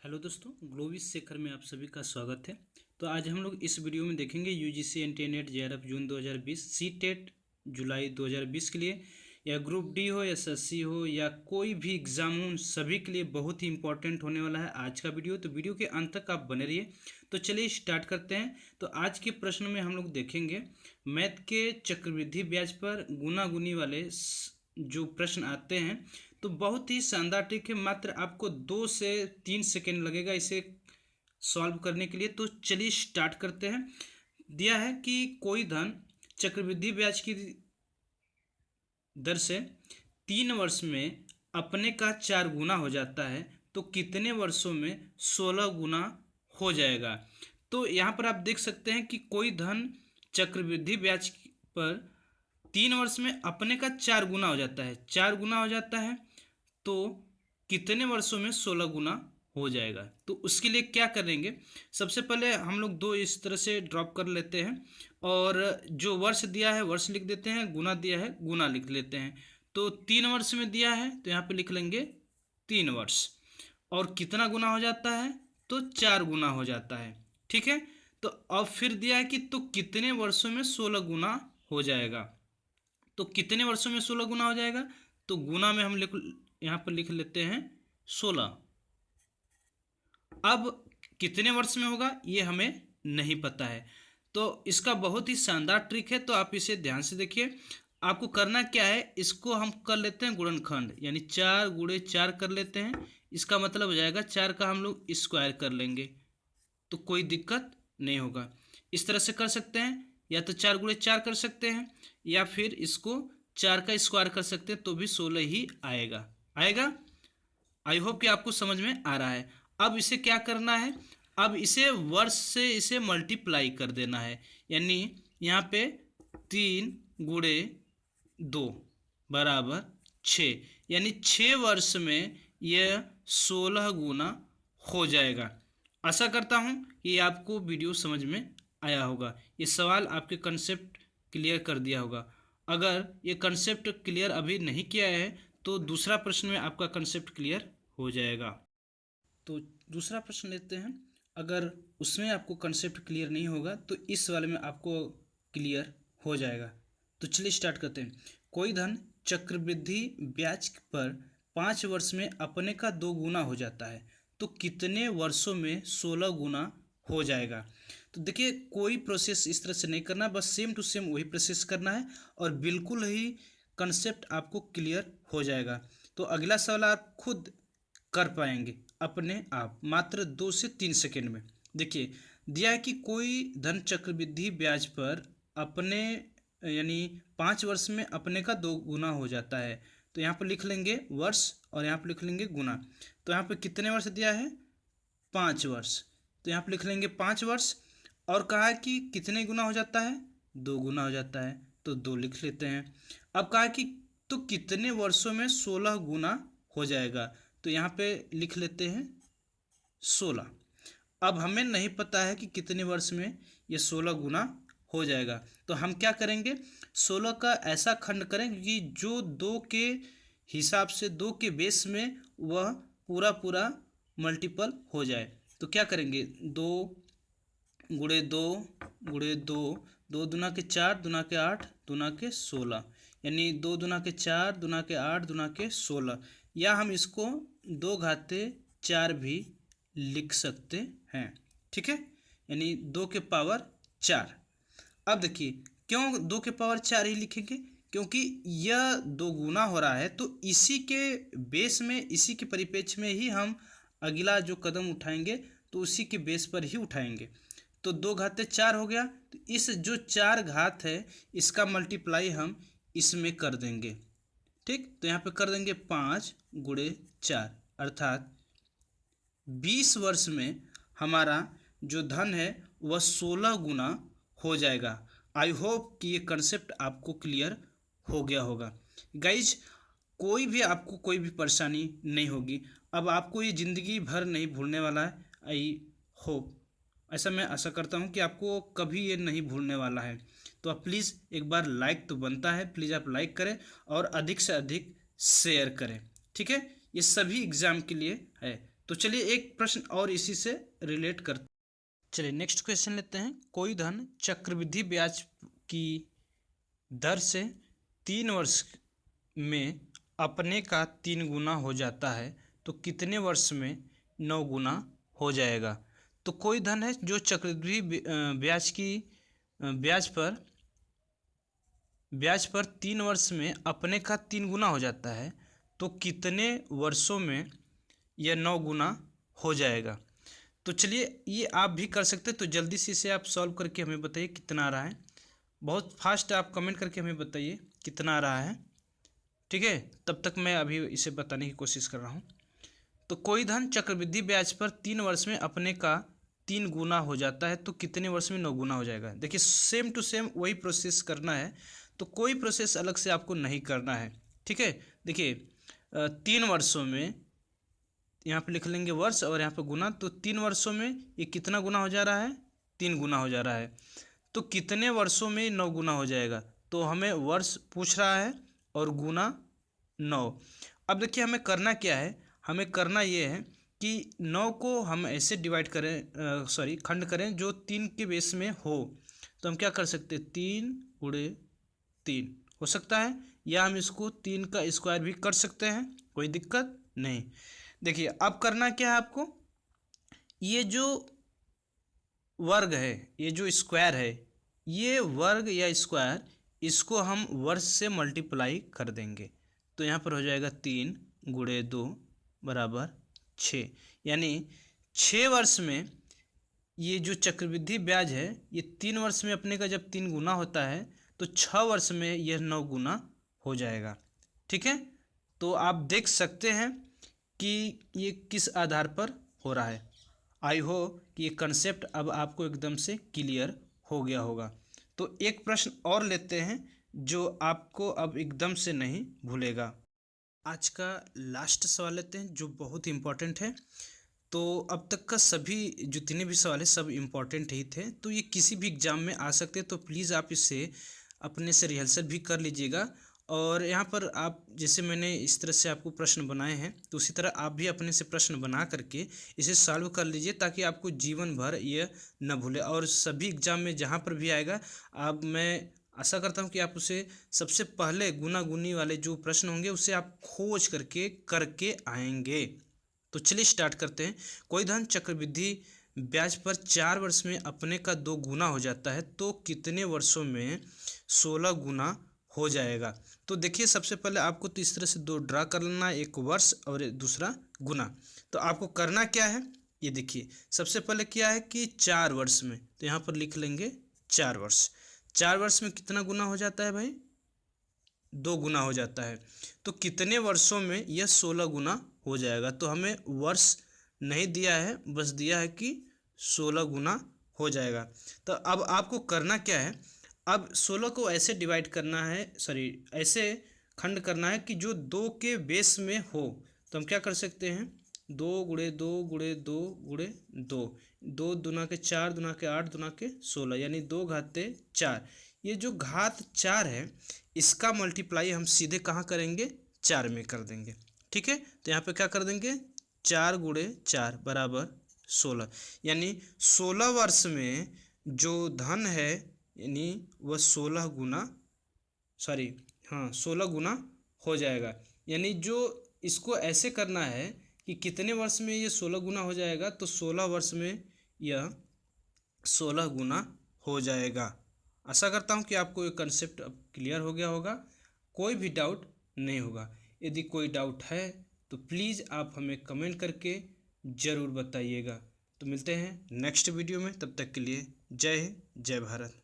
Hello दोस्तों, ग्लोविस शेखर में आप सभी का स्वागत है। तो आज हम लोग इस वीडियो में देखेंगे यूजीसी एनटीए-नेट जेआरएफ जून 2020, सी टेट जुलाई 2020 के लिए, या ग्रुप डी हो, एसएससी हो, या कोई भी एग्ज़ाम हो, उन सभी के लिए बहुत ही इंपॉर्टेंट होने वाला है आज का वीडियो। तो वीडियो के अंत तक आप बने रहिए। तो चलिए स्टार्ट करते हैं। तो आज के प्रश्न में हम लोग देखेंगे मैथ के चक्रवृद्धि ब्याज पर गुना गुनी वाले जो प्रश्न आते हैं। तो बहुत ही शानदार ट्रिक है, मात्र आपको 2 से 3 सेकेंड लगेगा इसे सॉल्व करने के लिए। तो चलिए स्टार्ट करते हैं। दिया है कि कोई धन चक्रवृद्धि ब्याज की दर से 3 वर्ष में अपने का 4 गुना हो जाता है, तो कितने वर्षों में 16 गुना हो जाएगा। तो यहाँ पर आप देख सकते हैं कि कोई धन चक्रवृद्धि ब्याज पर 3 वर्ष में अपने का 4 गुना हो जाता है, 4 गुना हो जाता है, तो कितने वर्षों में 16 गुना हो जाएगा। तो उसके लिए क्या करेंगे, सबसे पहले हम लोग दो इस तरह से ड्रॉप कर लेते हैं, और जो वर्ष दिया है वर्ष लिख देते हैं, गुना दिया है गुना लिख लेते हैं। तो 3 वर्ष में दिया है तो यहाँ पे लिख लेंगे 3 वर्ष, और कितना गुना हो जाता है, तो 4 गुना हो जाता है। ठीक है। तो अब फिर दिया है कि तो कितने वर्षों में 16 गुना हो जाएगा। तो कितने वर्षों में 16 गुना हो जाएगा, तो गुना में हम यहाँ पर लिख लेते हैं 16। अब कितने वर्ष में होगा ये हमें नहीं पता है, तो इसका बहुत ही शानदार ट्रिक है। तो आप इसे ध्यान से देखिए। आपको करना क्या है, इसको हम कर लेते हैं गुणनखंड, यानी 4 × 4 कर लेते हैं। इसका मतलब हो जाएगा 4 का हम लोग स्क्वायर कर लेंगे, तो कोई दिक्कत नहीं होगा। इस तरह से कर सकते हैं, या तो 4 × 4 कर सकते हैं, या फिर इसको 4 का स्क्वायर कर सकते हैं, तो भी 16 ही आएगा। आई होप कि आपको समझ में आ रहा है। अब इसे क्या करना है, अब इसे वर्ष से इसे मल्टीप्लाई कर देना है, यानी यहाँ पे 3 × 2 बराबर 6, यानी 6 वर्ष में यह 16 गुना हो जाएगा। आशा करता हूँ कि आपको वीडियो समझ में आया होगा। ये सवाल आपके कंसेप्ट क्लियर कर दिया होगा। अगर ये कंसेप्ट क्लियर अभी नहीं किया है तो दूसरा प्रश्न में आपका कंसेप्ट क्लियर हो जाएगा। तो दूसरा प्रश्न लेते हैं। अगर उसमें आपको कंसेप्ट क्लियर नहीं होगा तो इस वाले में आपको क्लियर हो जाएगा। तो चलिए स्टार्ट करते हैं। कोई धन चक्रवृद्धि ब्याज पर 5 वर्ष में अपने का 2 गुना हो जाता है, तो कितने वर्षों में 16 गुना हो जाएगा। तो देखिए, कोई प्रोसेस इस तरह से नहीं करना, बस सेम टू सेम वही प्रोसेस करना है, और बिल्कुल ही कंसेप्ट आपको क्लियर हो जाएगा। तो अगला सवाल आप खुद कर पाएंगे अपने आप, मात्र 2 से 3 सेकेंड में। देखिए, दिया है कि कोई धन चक्रवृद्धि ब्याज पर अपने यानी 5 वर्ष में अपने का 2 गुना हो जाता है। तो यहाँ पर लिख लेंगे वर्ष, और यहाँ पर लिख लेंगे गुना। तो यहाँ पर कितने वर्ष दिया है, 5 वर्ष, तो यहाँ पर लिख लेंगे 5 वर्ष। और कहा है कि कितने गुना हो जाता है, 2 गुना हो जाता है, तो 2 लिख लेते हैं। अब कहा है कि तो कितने वर्षों में 16 गुना हो जाएगा, तो यहाँ पे लिख लेते हैं 16। अब हमें नहीं पता है कि कितने वर्ष में ये 16 गुना हो जाएगा, तो हम क्या करेंगे, 16 का ऐसा खंड करें कि जो 2 के हिसाब से, 2 के बेस में वह पूरा पूरा मल्टीपल हो जाए। तो क्या करेंगे, 2 × 2 × 2, 2 × 4, 2 × 8, 2 × 16, यानी 2 × 4, 2 × 8, 2 × 16, या हम इसको 2 × 4 भी लिख सकते हैं। ठीक है, यानी 2 के पावर 4। अब देखिए, क्यों 2 के पावर 4 ही लिखेंगे, क्योंकि यह 2 गुना हो रहा है, तो इसी के बेस में, इसी के परिप्रेक्ष्य में ही हम अगला जो कदम उठाएंगे तो उसी के बेस पर ही उठाएंगे। तो 2 × 4 हो गया, तो इस जो 4 घात है इसका मल्टीप्लाई हम इसमें कर देंगे। ठीक, तो यहाँ पे कर देंगे 5 × 4, अर्थात 20 वर्ष में हमारा जो धन है वह 16 गुना हो जाएगा। आई होप कि ये कंसेप्ट आपको क्लियर हो गया होगा। गाइज, कोई भी आपको कोई भी परेशानी नहीं होगी, अब आपको ये ज़िंदगी भर नहीं भूलने वाला है। आई होप, ऐसा मैं आशा करता हूँ कि आपको कभी ये नहीं भूलने वाला है। तो आप प्लीज़ एक बार लाइक तो बनता है, प्लीज़ आप लाइक करें और अधिक से अधिक शेयर करें। ठीक है, ये सभी एग्ज़ाम के लिए है। तो चलिए एक प्रश्न और इसी से रिलेट करते। चलिए नेक्स्ट क्वेश्चन लेते हैं। कोई धन चक्रवृद्धि ब्याज की दर से 3 वर्ष में अपने का 3 गुना हो जाता है तो कितने वर्ष में 9 गुना हो जाएगा। तो कोई धन है जो चक्रवृद्धि ब्याज की ब्याज पर 3 वर्ष में अपने का 3 गुना हो जाता है तो कितने वर्षों में यह 9 गुना हो जाएगा। तो चलिए ये आप भी कर सकते हैं। तो जल्दी से इसे आप सॉल्व करके हमें बताइए कितना आ रहा है। बहुत फास्ट आप कमेंट करके हमें बताइए कितना आ रहा है, ठीक है। तब तक मैं अभी इसे बताने की कोशिश कर रहा हूँ। तो कोई धन चक्रवृद्धि ब्याज पर 3 वर्ष में अपने का 3 गुना हो जाता है तो कितने वर्ष में 9 गुना हो जाएगा। देखिए सेम टू सेम वही प्रोसेस करना है, तो कोई प्रोसेस अलग से आपको नहीं करना है, ठीक है। देखिए 3 वर्षों में यहाँ पे लिख लेंगे वर्ष और यहाँ पे गुना, तो 3 वर्षों में ये कितना गुना हो जा रहा है, 3 गुना हो जा रहा है। तो कितने वर्षों में 9 गुना हो जाएगा, तो हमें वर्ष पूछ रहा है और गुना 9। अब देखिए हमें करना क्या है, हमें करना ये है कि 9 को हम ऐसे डिवाइड करें, खंड करें जो 3 के बेस में हो। तो हम क्या कर सकते हैं, 3 × 3 हो सकता है, या हम इसको 3 का स्क्वायर भी कर सकते हैं, कोई दिक्कत नहीं। देखिए अब करना क्या है आपको, ये जो वर्ग है, ये जो स्क्वायर है, ये वर्ग या स्क्वायर, इसको हम वर्ष से मल्टीप्लाई कर देंगे। तो यहाँ पर हो जाएगा 3 × 2 = 6, यानी 6 वर्ष में ये जो चक्रवृद्धि ब्याज है ये 3 वर्ष में अपने का जब 3 गुना होता है तो 6 वर्ष में यह 9 गुना हो जाएगा, ठीक है। तो आप देख सकते हैं कि ये किस आधार पर हो रहा है। आई होप कि ये कंसेप्ट अब आपको एकदम से क्लियर हो गया होगा। तो एक प्रश्न और लेते हैं जो आपको अब एकदम से नहीं भूलेगा। आज का लास्ट सवाल लेते हैं जो बहुत इम्पोर्टेंट है। तो अब तक का सभी जितने भी सवाल है सब इम्पोर्टेंट ही थे, तो ये किसी भी एग्ज़ाम में आ सकते हैं। तो प्लीज़ आप इसे अपने से रिहर्सल भी कर लीजिएगा। और यहाँ पर आप जैसे मैंने इस तरह से आपको प्रश्न बनाए हैं तो उसी तरह आप भी अपने से प्रश्न बना करके इसे सॉल्व कर लीजिए ताकि आपको जीवन भर यह न भूले। और सभी एग्ज़ाम में जहाँ पर भी आएगा आप, मैं आशा करता हूँ कि आप उसे सबसे पहले गुना गुनी वाले जो प्रश्न होंगे उसे आप खोज करके आएंगे। तो चलिए स्टार्ट करते हैं। कोई धन चक्रवृद्धि ब्याज पर 4 वर्ष में अपने का 2 गुना हो जाता है तो कितने वर्षों में 16 गुना हो जाएगा। तो देखिए सबसे पहले आपको तो इस तरह से 2 ड्रा कर लेना, एक वर्ष और दूसरा गुना। तो आपको करना क्या है, ये देखिए सबसे पहले क्या है कि 4 वर्ष में, तो यहाँ पर लिख लेंगे 4 वर्ष। 4 वर्ष में कितना गुना हो जाता है भाई, 2 गुना हो जाता है। तो कितने वर्षों में यह 16 गुना हो जाएगा। तो हमें वर्ष नहीं दिया है, बस दिया है कि 16 गुना हो जाएगा। तो अब आपको करना क्या है, अब 16 को ऐसे डिवाइड करना है, ऐसे खंड करना है कि जो 2 के बेस में हो। तो हम क्या कर सकते हैं, 2 × 2 × 2 × 2, 2 दूना के 4, दूना के 8, दूना के 16, यानी 2 घाते 4। ये जो घात 4 है इसका मल्टीप्लाई हम सीधे कहाँ करेंगे, 4 में कर देंगे, ठीक है। तो यहाँ पे क्या कर देंगे, 4 × 4 = 16, यानी 16 वर्ष में जो धन है यानी वह 16 गुना हो जाएगा। यानी जो इसको ऐसे करना है कि कितने वर्ष में ये 16 गुना हो जाएगा, तो 16 वर्ष में यह 16 गुना हो जाएगा। आशा करता हूँ कि आपको ये कंसेप्ट अब क्लियर हो गया होगा, कोई भी डाउट नहीं होगा। यदि कोई डाउट है तो प्लीज़ आप हमें कमेंट करके ज़रूर बताइएगा। तो मिलते हैं नेक्स्ट वीडियो में, तब तक के लिए जय हिंद, जय भारत।